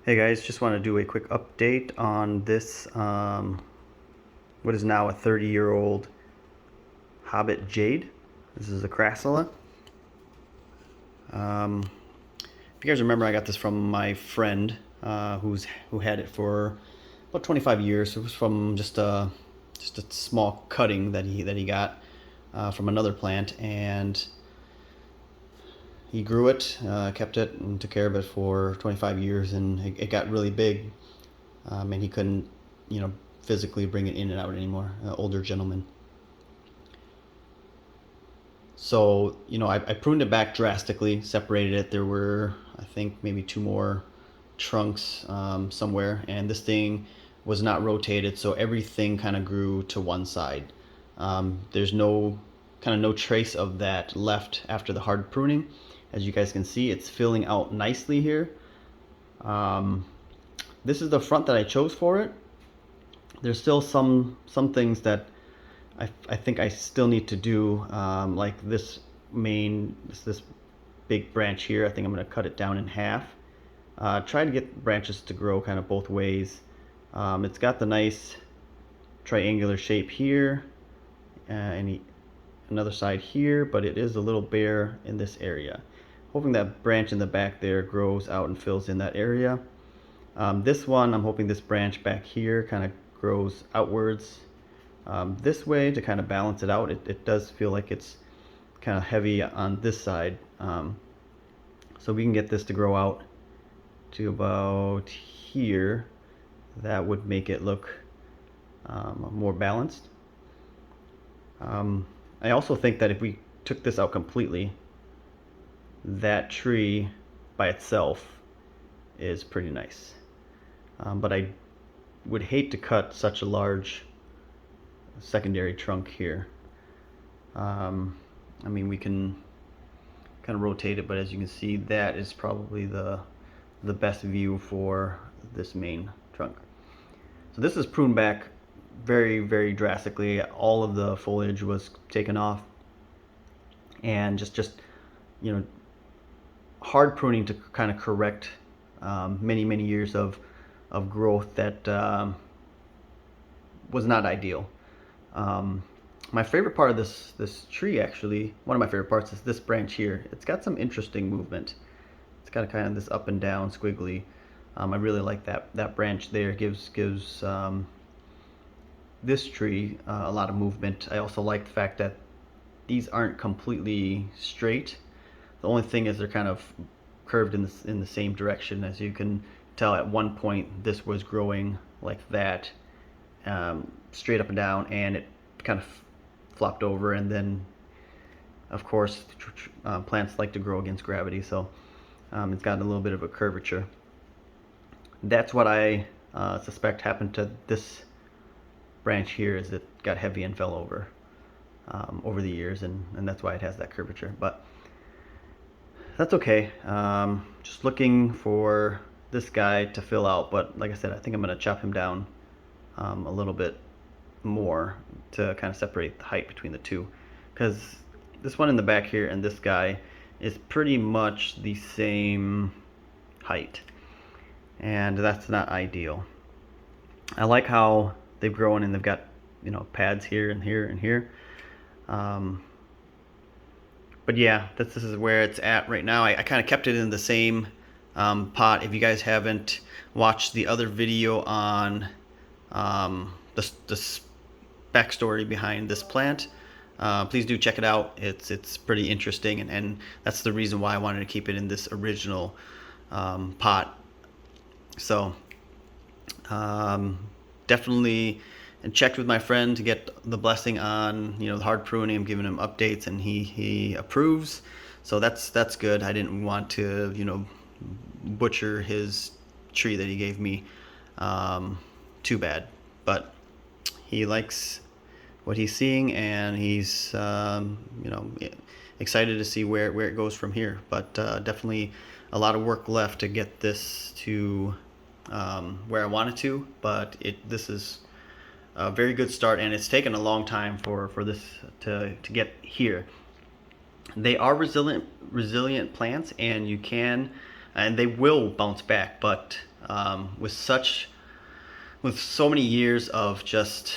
Hey guys, just want to do a quick update on this, what is now a 30-year-old Hobbit jade. This is a crassula. If you guys remember, I got this from my friend who had it for about 25 years. It was from just a small cutting that he got from another plant, and he grew it, kept it, and took care of it for 25 years, and it got really big, and he couldn't, physically bring it in and out anymore. Older gentleman. So, I pruned it back drastically, separated it. There were, I think, maybe two more trunks somewhere, and this thing was not rotated, so everything kind of grew to one side. There's no trace of that left after the hard pruning. As you guys can see, it's filling out nicely here. This is the front that I chose for it. There's still some things that I think I still need to do, like this big branch here. I think I'm going to cut it down in half. Try to get branches to grow kind of both ways. It's got the nice triangular shape here, and another side here, but it is a little bare in this area. Hoping that branch in the back there grows out and fills in that area. This one, I'm hoping this branch back here kind of grows outwards this way to kind of balance it out. It does feel like it's kind of heavy on this side. So we can get this to grow out to about here. That would make it look more balanced. I also think that if we took this out completely, that tree by itself is pretty nice. But I would hate to cut such a large secondary trunk here. I mean, we can kind of rotate it, but as you can see, that is probably the best view for this main trunk. So this is pruned back very, very drastically. All of the foliage was taken off, and just hard pruning to kind of correct many years of growth that was not ideal. My favorite part of this tree, actually, one of my favorite parts, is this branch here. It's got some interesting movement. It's got kind of this up and down squiggly. I really like that branch there. Gives this tree a lot of movement. I also like the fact that these aren't completely straight. The only thing is they're kind of curved in the same direction. As you can tell, at one point this was growing like that, straight up and down, and it kind of flopped over, and then of course plants like to grow against gravity, so it's got a little bit of a curvature. That's what I suspect happened to this branch here, is it got heavy and fell over over the years, and that's why it has that curvature. But that's okay. Just looking for this guy to fill out, but like I said, I think I'm going to chop him down a little bit more to kind of separate the height between the two, because this one in the back here and this guy is pretty much the same height, and that's not ideal. I like how they've grown, and they've got pads here and here and here. But yeah, this is where it's at right now. I kind of kept it in the same pot. If you guys haven't watched the other video on the backstory behind this plant, please do check it out. It's pretty interesting, and that's the reason why I wanted to keep it in this original pot. So definitely, and checked with my friend to get the blessing on the hard pruning. I'm giving him updates, and he approves, so that's good. I didn't want to butcher his tree that he gave me too bad, but he likes what he's seeing, and he's excited to see where it goes from here. But definitely a lot of work left to get this to where I want it to, but this is a very good start, and it's taken a long time for this to get here. They are resilient plants, and they will bounce back, but With so many years of just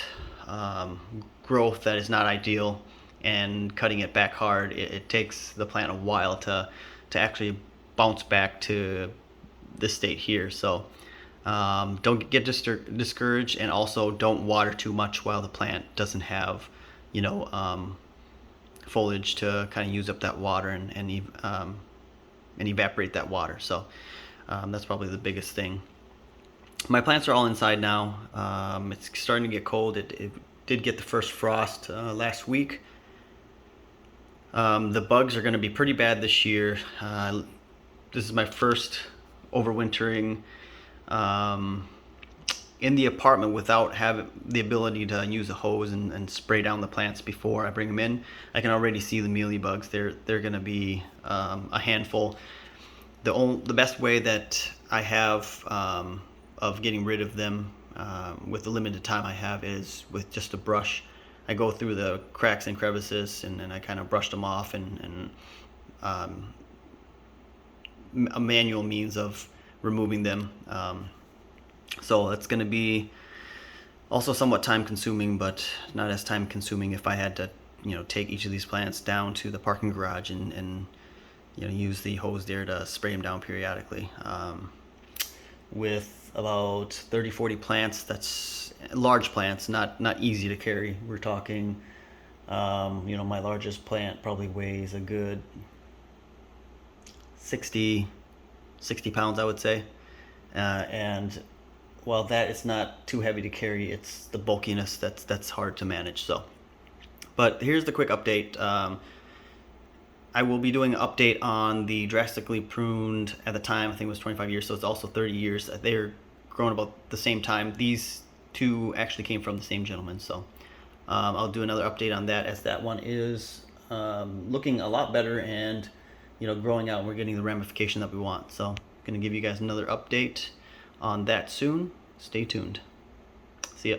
growth that is not ideal, and cutting it back hard, it takes the plant a while to actually bounce back to this state here. So don't get discouraged, and also don't water too much while the plant doesn't have, you know, foliage to kind of use up that water and evaporate that water. So that's probably the biggest thing. My plants are all inside now. It's starting to get cold. It did get the first frost last week. The bugs are going to be pretty bad this year. This is my first overwintering in the apartment without having the ability to use a hose and spray down the plants before I bring them in. I can already see the mealy bugs. They're going to be a handful. The best way that I have of getting rid of them with the limited time I have is with just a brush. I go through the cracks and crevices, and then I kind of brush them off, and a manual means of removing them. So it's going to be also somewhat time consuming, but not as time consuming if I had to, you know, take each of these plants down to the parking garage and you know, use the hose there to spray them down periodically. With about 30-40 plants, that's large plants, not easy to carry. We're talking, you know, my largest plant probably weighs a good 60 pounds, I would say. And while that is not too heavy to carry, it's the bulkiness that's hard to manage. So, but here's the quick update. I will be doing an update on the drastically pruned. At the time, I think it was 25 years, so it's also 30 years. They're grown about the same time. These two actually came from the same gentleman, so I'll do another update on that, as that one is looking a lot better and, you know, growing out, and we're getting the ramification that we want. So I'm going to give you guys another update on that soon. Stay tuned. See ya.